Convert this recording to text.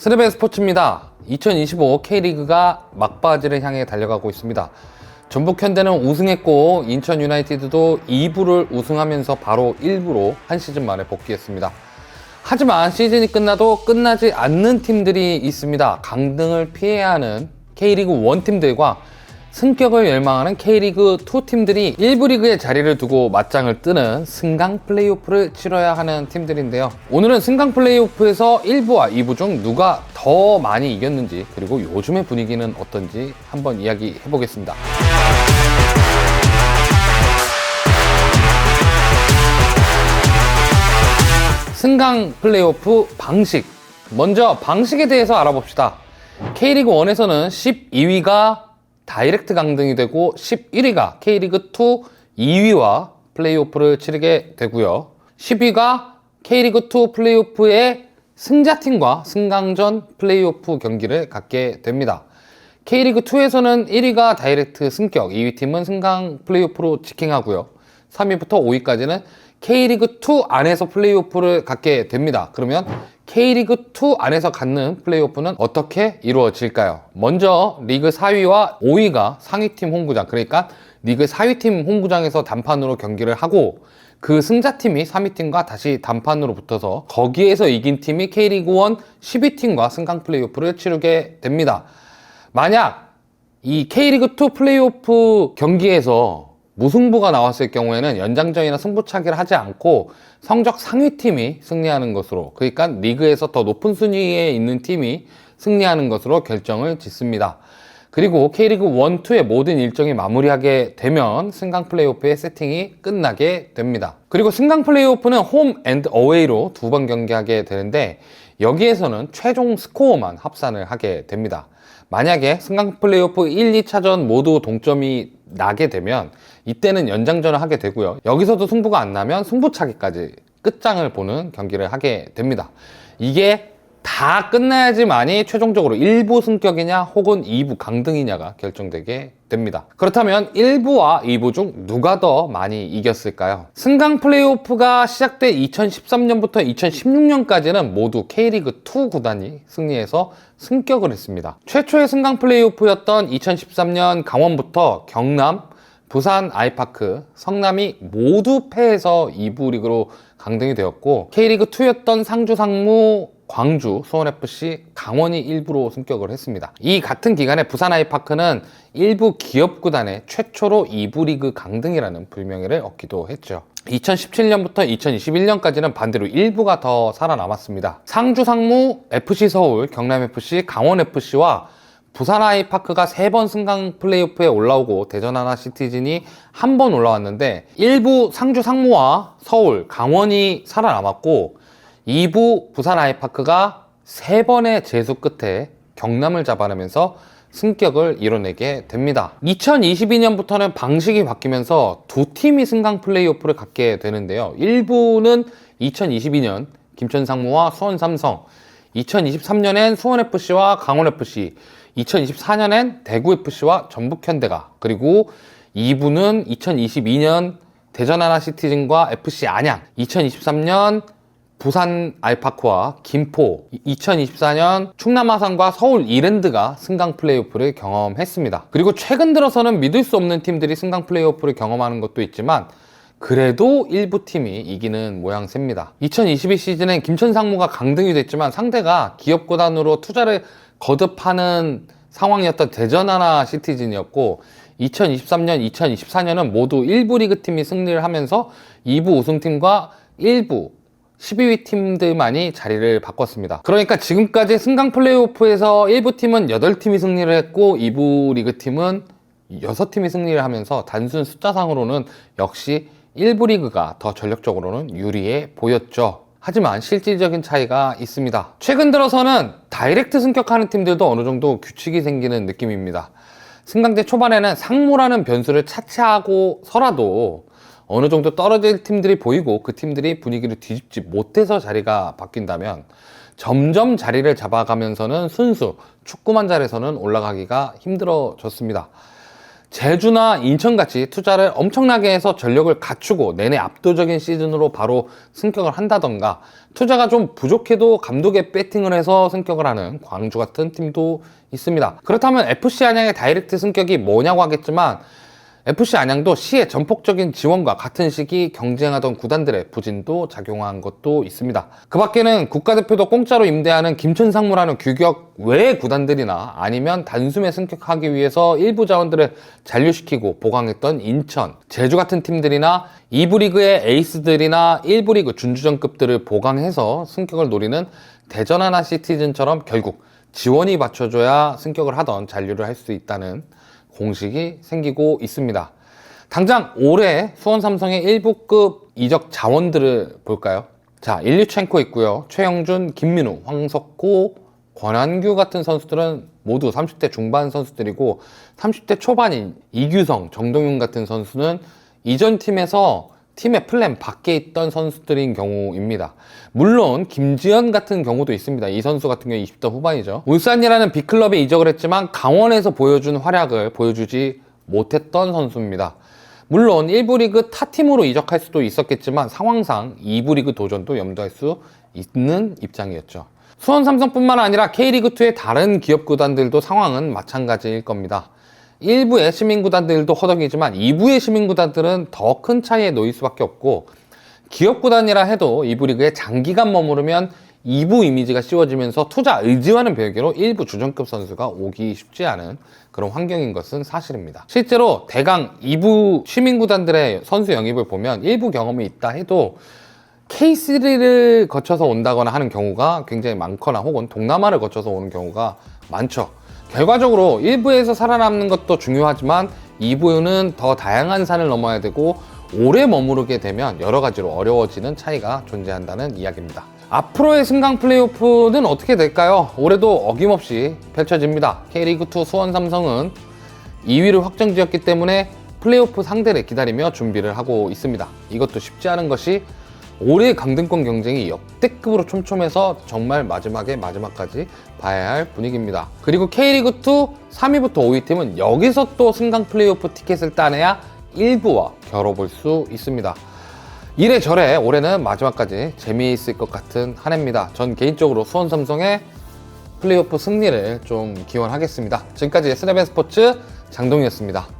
스르베 스포츠입니다. 2025 K리그가 막바지를 향해 달려가고 있습니다. 전북 현대는 우승했고 인천 유나이티드도 2부를 우승하면서 바로 1부로 한 시즌 만에 복귀했습니다. 하지만 시즌이 끝나도 끝나지 않는 팀들이 있습니다. 강등을 피해야 하는 K리그 1 팀들과 승격을 열망하는 K리그 2 팀들이 1부 리그의 자리를 두고 맞짱을 뜨는 승강 플레이오프를 치러야 하는 팀들인데요. 오늘은 승강 플레이오프에서 1부와 2부 중 누가 더 많이 이겼는지, 그리고 요즘의 분위기는 어떤지 한번 이야기해 보겠습니다. 승강 플레이오프 방식. 먼저 방식에 대해서 알아봅시다. K리그 1에서는 12위가 다이렉트 강등이 되고 11위가 K리그 2 2위와 플레이오프를 치르게 되고요. 10위가 K리그 2 플레이오프의 승자팀과 승강전 플레이오프 경기를 갖게 됩니다. K리그 2에서는 1위가 다이렉트 승격, 2위 팀은 승강 플레이오프로 직행하고요. 3위부터 5위까지는 K리그 2 안에서 플레이오프를 갖게 됩니다. 그러면 K리그 2 안에서 갖는 플레이오프는 어떻게 이루어질까요? 먼저 리그 4위와 5위가 상위팀 홈구장, 그러니까 리그 4위팀 홈구장에서 단판으로 경기를 하고 그 승자팀이 3위팀과 다시 단판으로 붙어서 거기에서 이긴 팀이 K리그 1 10위팀과 승강 플레이오프를 치르게 됩니다. 만약 이 K리그 2 플레이오프 경기에서 무승부가 나왔을 경우에는 연장전이나 승부차기를 하지 않고 성적 상위팀이 승리하는 것으로, 그러니까 리그에서 더 높은 순위에 있는 팀이 승리하는 것으로 결정을 짓습니다. 그리고 K리그 1, 2의 모든 일정이 마무리하게 되면 승강 플레이오프의 세팅이 끝나게 됩니다. 그리고 승강 플레이오프는 홈 앤드 어웨이로 두 번 경기하게 되는데 여기에서는 최종 스코어만 합산을 하게 됩니다. 만약에 승강 플레이오프 1, 2차전 모두 동점이 나게 되면 이때는 연장전을 하게 되고요. 여기서도 승부가 안 나면 승부차기까지 끝장을 보는 경기를 하게 됩니다. 이게 다 끝나야지만이 최종적으로 1부 승격이냐 혹은 2부 강등이냐가 결정되게 됩니다. 그렇다면 1부와 2부 중 누가 더 많이 이겼을까요? 승강 플레이오프가 시작돼 2013년부터 2016년까지는 모두 K리그 2 구단이 승리해서 승격을 했습니다. 최초의 승강 플레이오프였던 2013년 강원부터 경남, 부산 아이파크, 성남이 모두 패해서 2부 리그로 강등이 되었고 K리그 2였던 상주 상무, 광주, 수원FC, 강원이 1부로 승격을 했습니다. 이 같은 기간에 부산 아이파크는 일부 기업구단의 최초로 2부 리그 강등이라는 불명예를 얻기도 했죠. 2017년부터 2021년까지는 반대로 1부가 더 살아남았습니다. 상주 상무, FC 서울, 경남FC, 강원FC와 부산 아이파크가 3번 승강 플레이오프에 올라오고 대전 하나 시티즌이 한 번 올라왔는데 1부 상주 상무와 서울, 강원이 살아남았고 2부 부산 아이파크가 3번의 재수 끝에 경남을 잡아내면서 승격을 이뤄내게 됩니다. 2022년부터는 방식이 바뀌면서 두 팀이 승강 플레이오프를 갖게 되는데요. 1부는 2022년 김천 상무와 수원 삼성, 2023년엔 수원FC와 강원FC, 2024년엔 대구FC와 전북현대가, 그리고 2부는 2022년 대전 하나 시티즌과 FC 안양, 2023년 부산 아이파크와 김포, 2024년 충남 아산과 서울 이랜드가 승강 플레이오프를 경험했습니다. 그리고 최근 들어서는 믿을 수 없는 팀들이 승강 플레이오프를 경험하는 것도 있지만 그래도 일부 팀이 이기는 모양새입니다. 2022 시즌엔 김천 상무가 강등이 됐지만 상대가 기업구단으로 투자를 거듭하는 상황이었던 대전 하나 시티즌이었고 2023년, 2024년은 모두 1부 리그 팀이 승리를 하면서 2부 우승팀과 1부 12위 팀들만이 자리를 바꿨습니다. 그러니까 지금까지 승강 플레이오프에서 1부 팀은 8팀이 승리를 했고 2부 리그 팀은 6팀이 승리를 하면서 단순 숫자상으로는 역시 1부 리그가 더 전력적으로는 유리해 보였죠. 하지만 실질적인 차이가 있습니다. 최근 들어서는 다이렉트 승격하는 팀들도 어느 정도 규칙이 생기는 느낌입니다. 승강제 초반에는 상무라는 변수를 차치하고서라도 어느 정도 떨어질 팀들이 보이고 그 팀들이 분위기를 뒤집지 못해서 자리가 바뀐다면 점점 자리를 잡아가면서는 순수 축구만 잘해서는 올라가기가 힘들어졌습니다. 제주나 인천같이 투자를 엄청나게 해서 전력을 갖추고 내내 압도적인 시즌으로 바로 승격을 한다던가, 투자가 좀 부족해도 감독의 배팅을 해서 승격을 하는 광주 같은 팀도 있습니다. 그렇다면 FC 안양의 다이렉트 승격이 뭐냐고 하겠지만, FC 안양도 시의 전폭적인 지원과 같은 시기 경쟁하던 구단들의 부진도 작용한 것도 있습니다. 그 밖에는 국가대표도 공짜로 임대하는 김천상무라는 규격 외의 구단들이나, 아니면 단숨에 승격하기 위해서 일부 자원들을 잔류시키고 보강했던 인천, 제주 같은 팀들이나 2부 리그의 에이스들이나 1부 리그 준주전급들을 보강해서 승격을 노리는 대전 하나 시티즌처럼 결국 지원이 받쳐줘야 승격을 하던 잔류를 할 수 있다는 공식이 생기고 있습니다. 당장 올해 수원 삼성의 1부급 이적 자원들을 볼까요? 자, 일류첸코 있고요. 최영준, 김민우, 황석호, 권한규 같은 선수들은 모두 30대 중반 선수들이고, 30대 초반인 이규성, 정동윤 같은 선수는 이전 팀에서 팀의 플랜 밖에 있던 선수들인 경우입니다. 물론 김지현 같은 경우도 있습니다. 이 선수 같은 경우 20대 후반이죠. 울산이라는 빅클럽에 이적을 했지만 강원에서 보여준 활약을 보여주지 못했던 선수입니다. 물론 1부 리그 타팀으로 이적할 수도 있었겠지만 상황상 2부 리그 도전도 염두할 수 있는 입장이었죠. 수원 삼성뿐만 아니라 K리그2의 다른 기업 구단들도 상황은 마찬가지일 겁니다. 1부의 시민구단들도 허덕이지만 2부의 시민구단들은 더 큰 차이에 놓일 수밖에 없고, 기업구단이라 해도 2부 리그에 장기간 머무르면 2부 이미지가 씌워지면서 투자 의지와는 별개로 1부 주전급 선수가 오기 쉽지 않은 그런 환경인 것은 사실입니다. 실제로 대강 2부 시민구단들의 선수 영입을 보면 1부 경험이 있다 해도 K3를 거쳐서 온다거나 하는 경우가 굉장히 많거나, 혹은 동남아를 거쳐서 오는 경우가 많죠. 결과적으로 1부에서 살아남는 것도 중요하지만 2부는 더 다양한 산을 넘어야 되고, 오래 머무르게 되면 여러 가지로 어려워지는 차이가 존재한다는 이야기입니다. 앞으로의 승강 플레이오프는 어떻게 될까요? 올해도 어김없이 펼쳐집니다. K리그2 수원 삼성은 2위를 확정지었기 때문에 플레이오프 상대를 기다리며 준비를 하고 있습니다. 이것도 쉽지 않은 것이, 올해의 강등권 경쟁이 역대급으로 촘촘해서 정말 마지막까지 봐야 할 분위기입니다. 그리고 K리그2 3위부터 5위 팀은 여기서 또 승강 플레이오프 티켓을 따내야 1부와 겨뤄볼 수 있습니다. 이래저래 올해는 마지막까지 재미있을 것 같은 한 해입니다. 전 개인적으로 수원 삼성의 플레이오프 승리를 좀 기원하겠습니다. 지금까지 스레벤 스포츠 장동이었습니다.